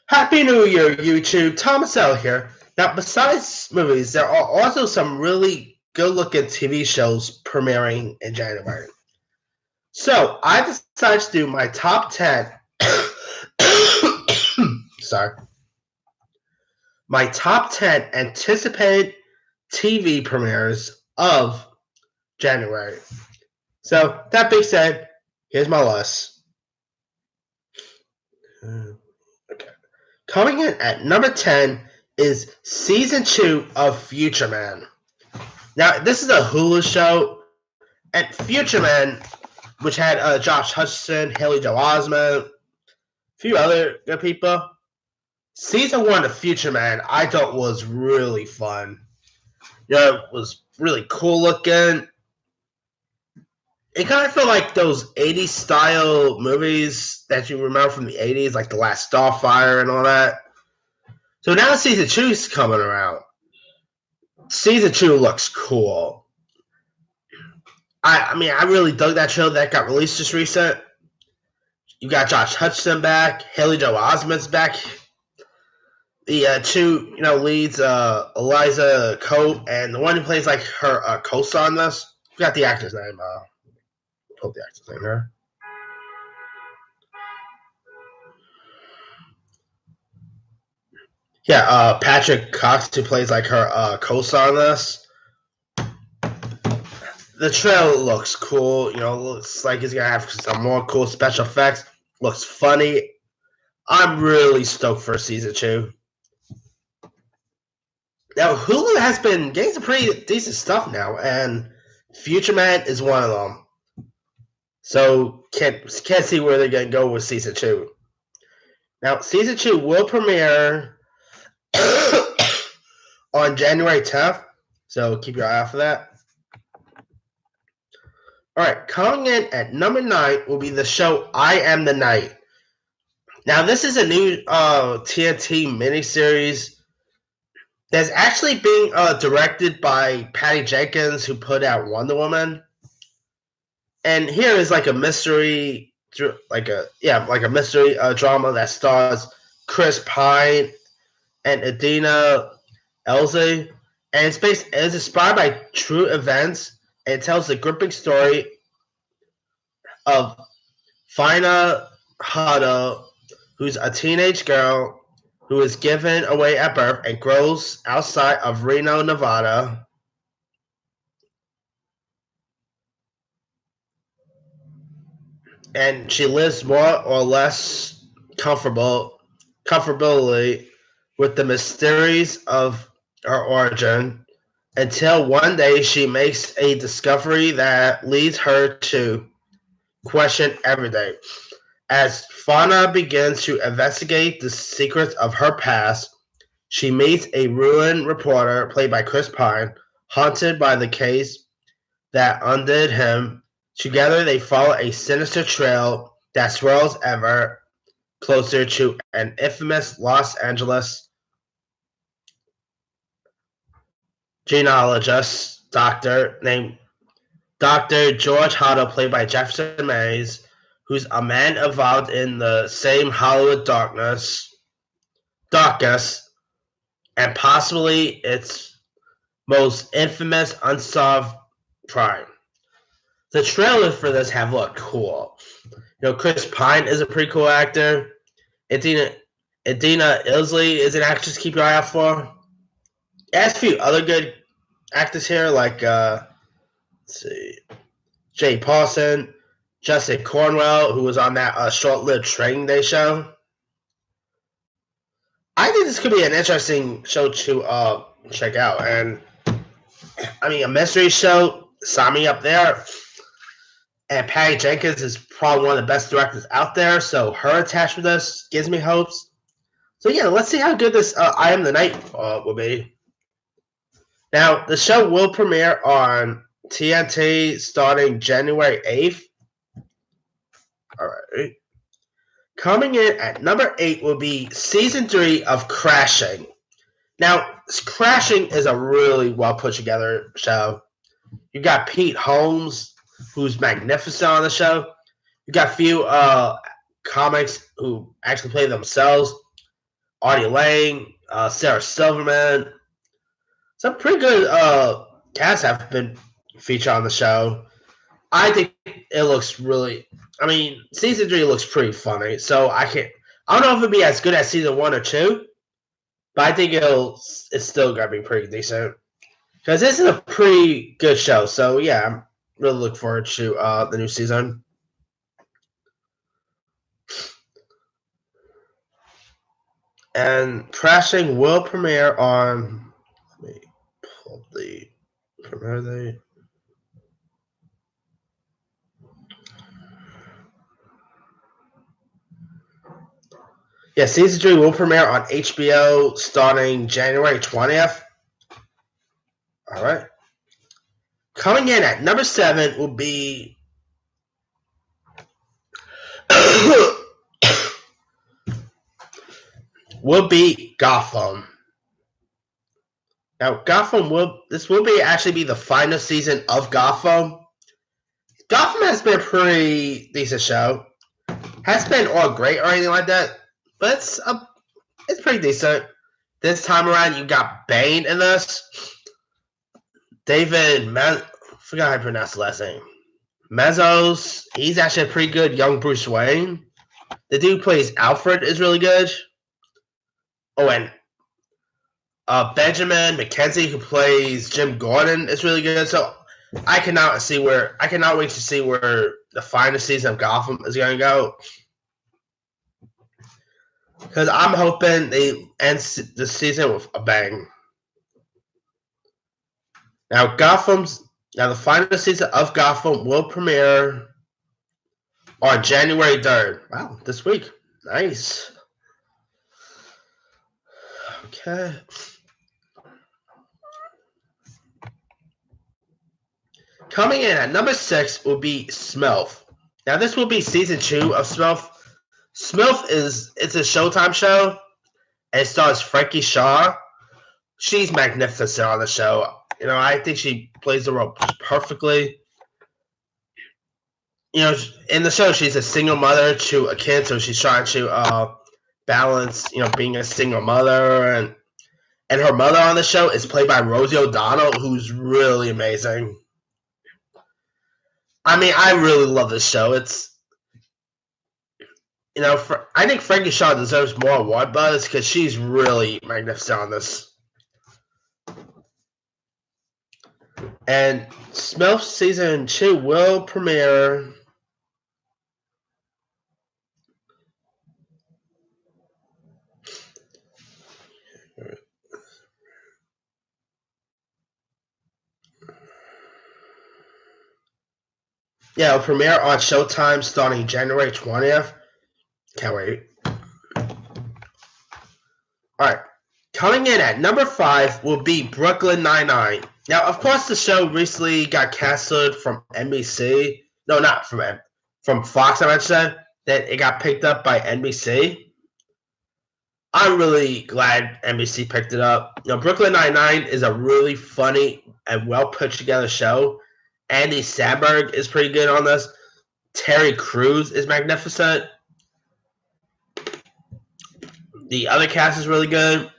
Happy New Year, YouTube. Thomas L here. Now, besides movies, there are also some really good-looking TV shows premiering in January. So, I decided to do my top 10. Sorry. My top 10 anticipated TV premieres of January. So, that being said, here's my list. Okay. Coming in at number 10 is Season 2 of Future Man. Now, this is a Hulu show, and Future Man, which had Josh Hutcherson, Haley Joel Osment, a few other good people. Season 1 of Future Man, I thought was really fun. It was really cool looking. It kind of felt like those 80s style movies that you remember from the 80s, like The Last Starfire and all that. So now Season 2 is coming around. Season 2 looks cool. I really dug that show that got released just recent. You got Josh Hutcherson back, Haley Joel Osment's back. The two leads, Eliza Cope, and the one who plays like her co-star on this. I forgot the actor's name. Hope the actor's name here. Yeah, Patrick Cox, who plays like her co-star on this. The trailer looks cool. Looks like he's gonna have some more cool special effects. Looks funny. I'm really stoked for Season 2. Now, Hulu has been getting some pretty decent stuff now, and Future Man is one of them. So, can't see where they're going to go with Season 2. Now, Season 2 will premiere on January 10th, so keep your eye out for that. Alright, coming in at number 9 will be the show I Am the Night. Now, this is a new TNT miniseries that's actually being directed by Patty Jenkins, who put out Wonder Woman. And here is like a mystery, mystery drama that stars Chris Pine and Idina Elze, and it's inspired by true events, and it tells the gripping story of Fauna Hutto, who's a teenage girl who is given away at birth and grows outside of Reno, Nevada. And she lives more or less comfortably with the mysteries of her origin until one day she makes a discovery that leads her to question everything. As Fauna begins to investigate the secrets of her past, she meets a ruined reporter, played by Chris Pine, haunted by the case that undid him. Together they follow a sinister trail that swirls ever closer to an infamous Los Angeles genealogist doctor named Dr. George Hutto, played by Jefferson Mays, who's a man involved in the same Hollywood darkness, and possibly its most infamous unsolved crime. The trailers for this have looked cool. Chris Pine is a pretty cool actor. Idina Elze is an actress to keep your eye out for. There's a few other good actors here, like let's see, Jay Paulson, Justin Cornwell, who was on that short-lived Training Day show. I think this could be an interesting show to check out. And a mystery show, sign me up there. And Patty Jenkins is probably one of the best directors out there, so her attached with this gives me hopes. So yeah, let's see how good this I Am the Night will be. Now, the show will premiere on TNT starting January 8th. Alright. Coming in at number 8 will be Season 3 of Crashing. Now, Crashing is a really well put together show. You got Pete Holmes, who's magnificent on the show. You got a few comics who actually play themselves. Artie Lang, Sarah Silverman. Some pretty good casts have been featured on the show. I think it looks really. I mean, season 3 looks pretty funny. So I can't. I don't know if it'll be as good as season 1 or 2, but I think it's still gonna be pretty decent because this is a pretty good show. So yeah, I'm really looking forward to the new season. And Crashing will premiere on. Let me pull the premiere date. Yeah, season 3 will premiere on HBO starting January 20th. All right. Coming in at number 7 will be Gotham. Now, Gotham will be actually be the final season of Gotham. Gotham has been a pretty decent show. Hasn't been all great or anything like that, but it's pretty decent. This time around, you got Bane in this. Forgot how to pronounce the last name. Mezzos. He's actually a pretty good young Bruce Wayne. The dude who plays Alfred is really good. Oh, and Benjamin McKenzie, who plays Jim Gordon, is really good. So I cannot wait to see where the final season of Gotham is going to go. Because I'm hoping they end the season with a bang. Now the final season of Gotham will premiere on January 3rd. Wow, this week. Nice. Okay. Coming in at number 6 will be Smilf. Now this will be season 2 of Smilf. Smilf it's a Showtime show, and it stars Frankie Shaw. She's magnificent on the show. I think she plays the role perfectly. In the show, she's a single mother to a kid, so she's trying to balance, being a single mother, and her mother on the show is played by Rosie O'Donnell, who's really amazing. I mean, I really love this show. I think Frankie Shaw deserves more award buzz because she's really magnificent on this. And Smilf season 2 will premiere. Yeah, it'll premiere on Showtime starting January 20th. Can't wait. Alright. Coming in at number 5 will be Brooklyn Nine-Nine. Now, of course, the show recently got canceled from NBC. No, not from Fox, I might say. That it got picked up by NBC. I'm really glad NBC picked it up. Brooklyn Nine-Nine is a really funny and well put together show. Andy Samberg is pretty good on this. Terry Crews is magnificent. The other cast is really good.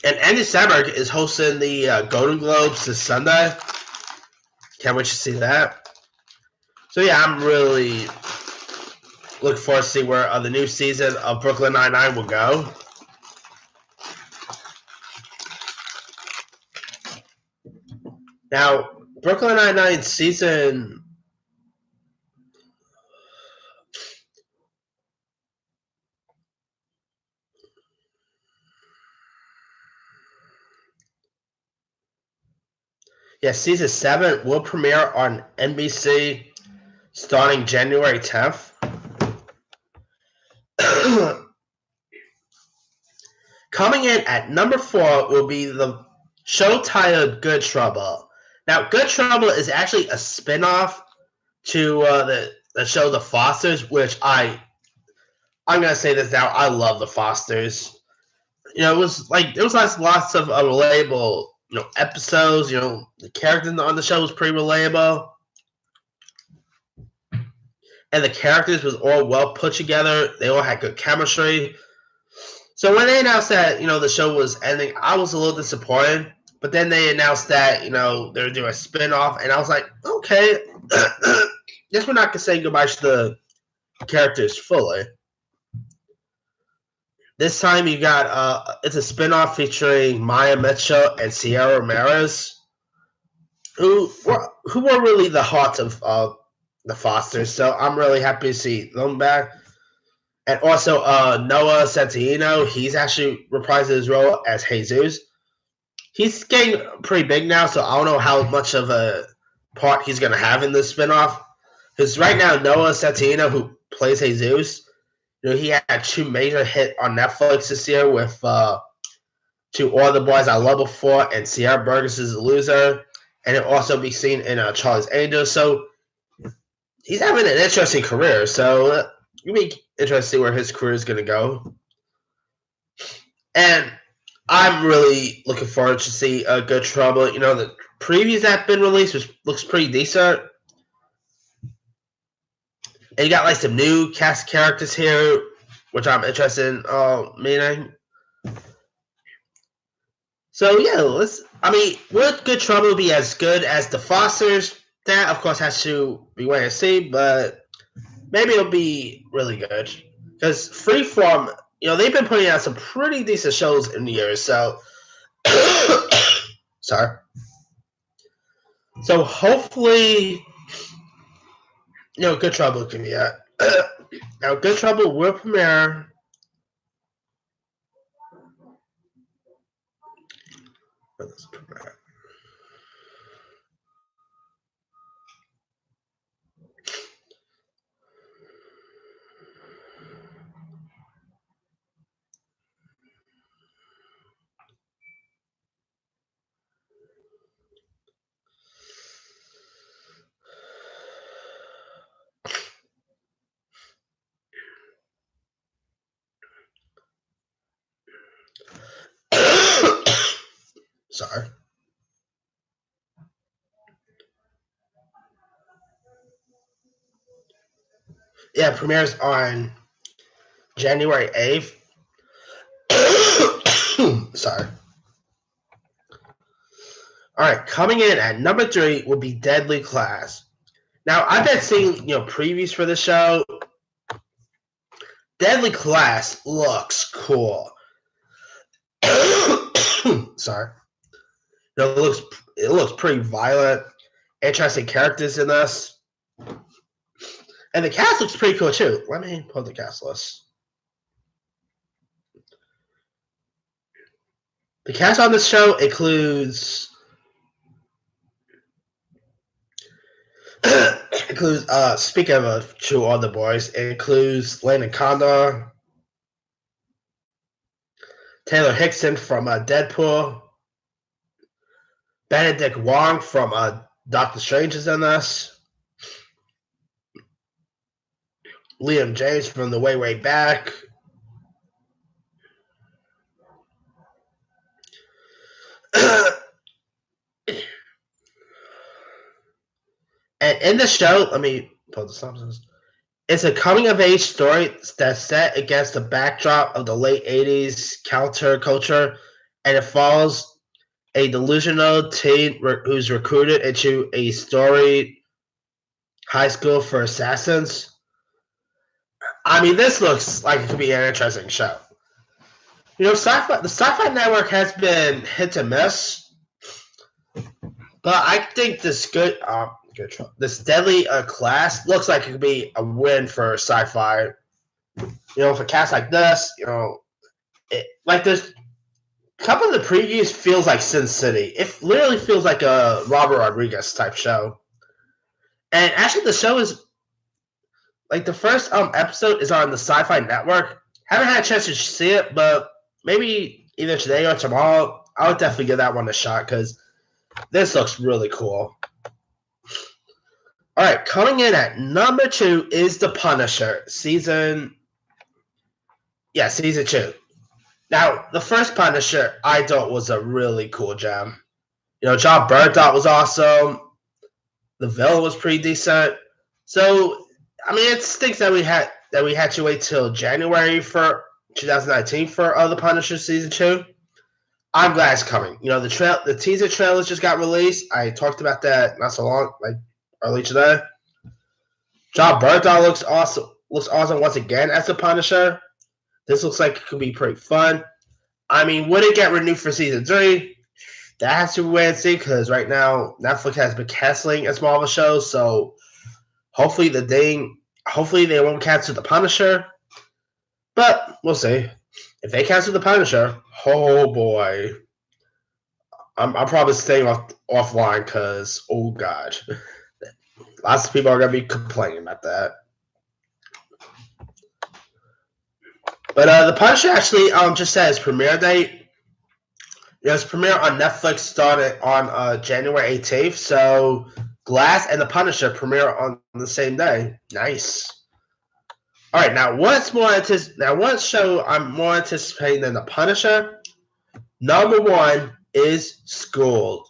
And Andy Samberg is hosting the Golden Globes this Sunday. Can't wait to see that. So yeah, I'm really looking forward to see where the new season of Brooklyn Nine-Nine will go. Now, Brooklyn Nine-Nine season... Yeah, season 7 will premiere on NBC starting January 10th. Coming in at number 4 will be the show titled Good Trouble. Now, Good Trouble is actually a spin-off to the show The Fosters, which I'm gonna say this now. I love The Fosters. It was lots of relatable episodes. The characters on the show was pretty relatable. and the characters was all well put together. They all had good chemistry. So when they announced that the show was ending, I was a little disappointed. But then they announced that they're doing a spin-off, and I was like, okay, guess we're not gonna say goodbye to the characters fully. This time you got it's a spin-off featuring Maya Mitchell and Sierra Ramirez, who were really the hearts of the Fosters. So I'm really happy to see them back. And also Noah Centineo, he's actually reprised his role as Jesus. He's getting pretty big now, so I don't know how much of a part he's going to have in this spinoff. Because right now, Noah Centineo, who plays Jesus, he had 2 major hits on Netflix this year with To All the Boys I Loved Before and Sierra Burgess is a Loser. And it'll also be seen in Charlie's Angels. So he's having an interesting career. So it'll be interesting to see where his career is going to go. And I'm really looking forward to see Good Trouble. The previews that have been released looks pretty decent. And you got like some new cast characters here, which I'm interested in meeting. So yeah, will Good Trouble be as good as The Fosters? That of course has to be wait and see, but maybe it'll be really good. Because Freeform, they've been putting out some pretty decent shows in the years, so sorry. So hopefully, Good Trouble can be out. Now, Good Trouble will premiere. Sorry. Yeah, premieres on January 8th. Sorry. Alright, coming in at number 3 would be Deadly Class. Now, I've been seeing, previews for the show. Deadly Class looks cool. Sorry. It looks pretty violent. Interesting characters in this. And the cast looks pretty cool too. Let me pull the cast list. The cast on this show includes speaking of To All the Boys, it includes Lana Conda, Taylor Hickson from Deadpool, Benedict Wong from Doctor Strange is in this, Liam James from The Way Way Back, and in the show, let me pull the synopsis. It's a coming-of-age story that's set against the backdrop of the late 80s counterculture, and it follows a delusional teen who's recruited into a storied high school for assassins. This looks like it could be an interesting show. The Sci-Fi Network has been hit and miss, but I think this this Deadly Class looks like it could be a win for Sci-Fi. For cast like this, there's a couple of the previews feels like Sin City. It literally feels like a Robert Rodriguez type show. And actually, the show is the first episode is on the Sci-Fi Network. Haven't had a chance to see it, but maybe either today or tomorrow, I would definitely give that one a shot because this looks really cool. All right, coming in at number 2 is The Punisher, season 2. Now, the first Punisher I thought was a really cool gem. John Byrne thought was awesome. The villain was pretty decent. So I mean, it stinks that we had to wait till January for 2019 for The Punisher season 2. I'm glad it's coming. The teaser trailers just got released. I talked about that not so long, like early today. John Bernthal looks awesome. Looks awesome once again as the Punisher. This looks like it could be pretty fun. I mean, would it get renewed for season 3? That has to wait and see because right now Netflix has been canceling its Marvel shows, so hopefully they won't cancel the Punisher. But we'll see. If they cancel the Punisher, oh boy, I'm probably staying offline because oh god, lots of people are gonna be complaining about that. But the Punisher actually just says premiere date. Its premiere on Netflix started on January 18th, so Glass and the Punisher premiere on the same day. Nice. All right, now what show I'm more anticipating than the Punisher? Number one is Schooled.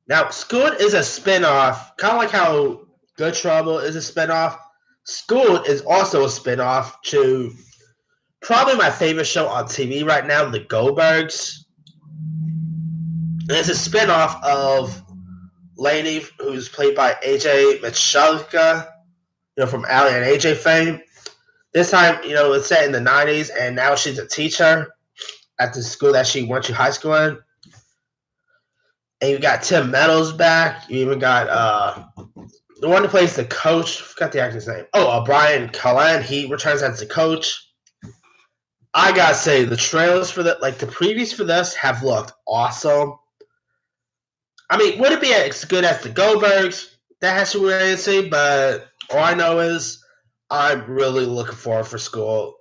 Now, Schooled is a spin-off, kind of like how Good Trouble is a spin-off. Schooled is also a spin-off to probably my favorite show on TV right now, The Goldbergs. And it's a spin-off of Lainey, who's played by AJ Michalka, from Ally and AJ fame. This time, it's set in the 90s, and now she's a teacher at the school that she went to high school in. And you got Tim Meadows back. You even got the one who plays the coach. I forgot the actor's name. Brian Callen. He returns as the coach. I gotta say, the trailers for the previews for this have looked awesome. I mean, would it be as good as the Goldbergs? That has to wait and see, but all I know is I'm really looking forward for School.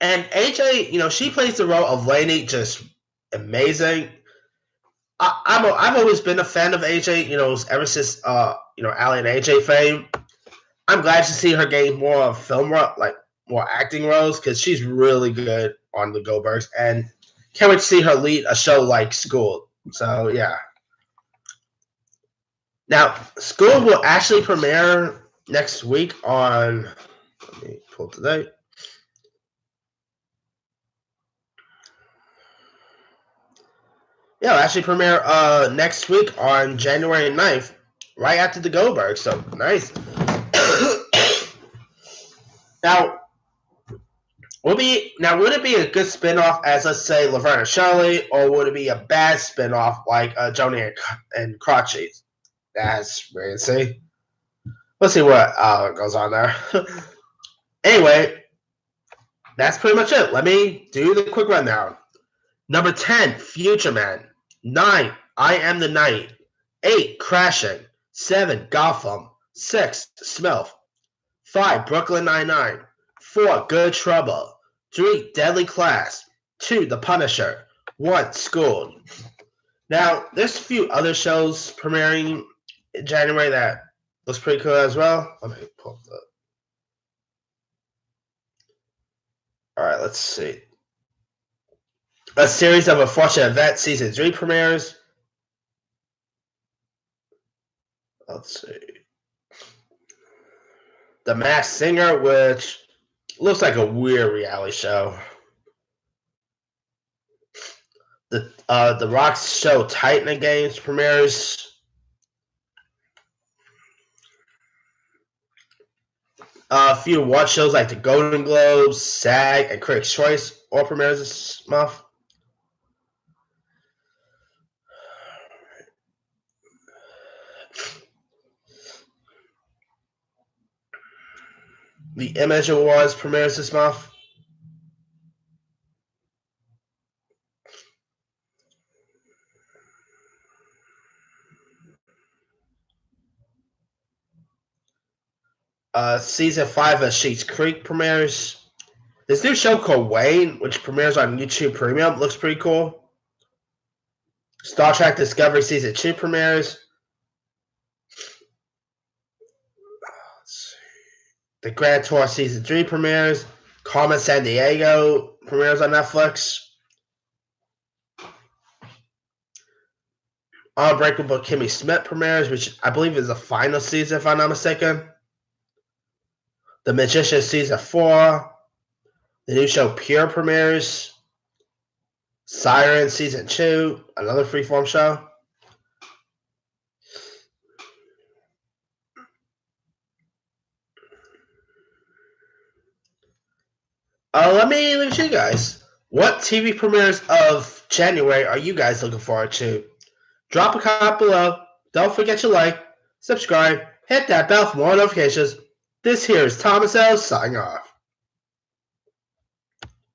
And AJ, she plays the role of Lainey just amazing. I've always been a fan of AJ, ever since Ally and AJ fame. I'm glad to see her gain more more acting roles because she's really good on the Goldbergs, and can't wait to see her lead a show like School. So yeah. Now, School will actually premiere next week on. Let me pull the date. Yeah, it'll actually premiere next week on January 9th, right after the Goldberg. So nice. Now, would it be a good spinoff as, let's say, Laverne and Shirley, or would it be a bad spinoff like Joni and Crotchy? That's weird to see. Let's see what goes on there. Anyway, that's pretty much it. Let me do the quick rundown. Number 10, Future Man. 9, I Am the Night. 8, Crashing. 7, Gotham. 6, Smilf. 5, Brooklyn Nine-Nine. 4, Good Trouble. 3, Deadly Class. 2, The Punisher. 1, Schooled. Now, there's a few other shows premiering in January that looks pretty cool as well. Let me pull up Alright, let's see. A Series of Unfortunate Events Season 3 premieres. Let's see. The Masked Singer, which looks like a weird reality show. The Rock's show Titan Games premieres. A few award shows like the Golden Globes, SAG, and Critics' Choice all premieres this month. The Image Awards premieres this month. Season 5 of Schitt's Creek premieres. This new show called Wayne, which premieres on YouTube Premium, looks pretty cool. Star Trek Discovery Season 2 premieres. The Grand Tour Season 3 premieres. Carmen Sandiego premieres on Netflix. Unbreakable Kimmy Schmidt premieres, which I believe is the final season, if I'm not mistaken. The Magician Season 4. The new show Pure premieres. Siren Season 2, another freeform show. Let me leave it to you guys. What TV premieres of January are you guys looking forward to? Drop a comment below. Don't forget to like, subscribe, hit that bell for more notifications. This here is Thomas L. signing off.